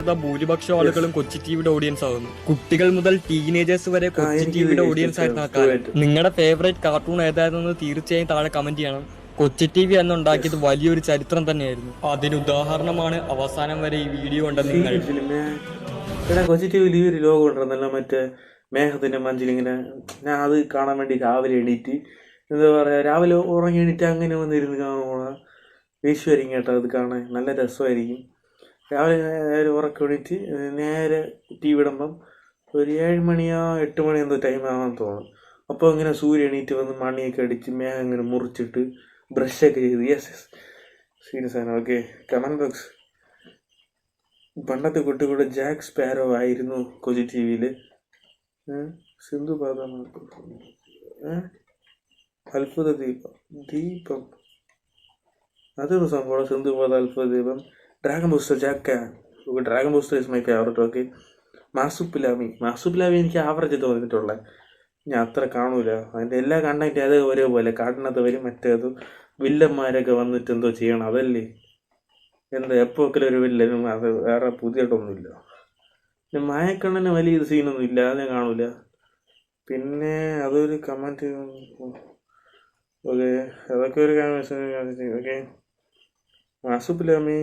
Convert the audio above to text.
ഭൂരിപക്ഷം ആളുകളും കൊച്ചി ടിവിയുടെ ഓഡിയൻസ് ആകുന്നു. കുട്ടികൾ മുതൽ ടീനേജേഴ്സ് വരെ കൊച്ചി ടിവിയുടെ ഓഡിയൻസ് ആയിരുന്നു ആ കാലം. നിങ്ങളുടെ ഫേവറേറ്റ് കാർട്ടൂൺ ഏതായിരുന്നെന്ന് തീർച്ചയായും താഴെ കമന്റ് ചെയ്യണം. കൊച്ചി ടി വി എന്നുണ്ടാക്കിയത് വലിയൊരു ചരിത്രം തന്നെയായിരുന്നു. അതിന് ഉദാഹരണമാണ് അവസാനം വരെ ഈ വീഡിയോ കണ്ട നിങ്ങൾ. കൊച്ചി ടി വിയിൽ ഈ ഒരു ലോകം ഉണ്ടെന്നല്ല, മറ്റേ മേഘത്തിന്റെ മഞ്ചിലിങ്ങനെ. ഞാൻ അത് കാണാൻ വേണ്ടി രാവിലെ എണീറ്റ്, എന്താ പറയാ, രാവിലെ ഉറങ്ങി എണീറ്റ് അങ്ങനെ വന്നിരുന്ന് കാണുമ്പോൾ വിഷുവായിരിക്കും കേട്ടോ. അത് കാണാൻ നല്ല രസമായിരിക്കും. രാവിലെ ഉറക്കം എണീറ്റ് നേരെ ടി വി ഇടുമ്പം ഒരു 7 മണിയോ 8 മണിയോ എന്തോ ടൈം ആവാൻ തോന്നും. അപ്പോൾ ഇങ്ങനെ സൂര്യൻ എണീറ്റ് വന്ന് മണിയൊക്കെ അടിച്ച് മേഘം ഇങ്ങനെ മുറിച്ചിട്ട് ബ്രഷൊക്കെ ചെയ്ത്. യെസ് സീരിയസ് ആണ്. Okay, comment box. പണ്ടത്തെ കുട്ടികളുടെ ജാക്ക് സ്പാരോ ആയിരുന്നു കൊച്ചി ടി വിയിൽ. സിന്ധു പാത, അത്ഭുത ദീപം അതൊരു സംഭവം. സിന്ധു പാത, അത്ഭുത ദീപം, ഡ്രാഗൺ ബൂസ്റ്റർ, ജാക്ക. Dragon Booster is my favourite. Okay, Marsupilami എനിക്ക് ആവറേജ് തോന്നിയിട്ടുള്ള. ഞാൻ അത്ര കാണൂല. അതിൻ്റെ എല്ലാ കണ്ടന്റ് അത് ഒരേപോലെ. കാട്ടിനകത്ത് വരും, മറ്റേത് വില്ലന്മാരൊക്കെ വന്നിട്ട് എന്തോ ചെയ്യണം, അതല്ലേ. എന്താ എപ്പോഴൊക്കെ ഒരു വില്ലനും, അത് വേറെ പുതിയതൊന്നുമില്ല. പിന്നെ മായക്കണ്ണന് വലിയ സീനൊന്നും ഇല്ല, അത് ഞാൻ കാണൂല. പിന്നെ അതൊരു കമന്റ്. ഓക്കെ, അതൊക്കെ ഒരു ഓക്കെ. മാസുപ്പിലാമി,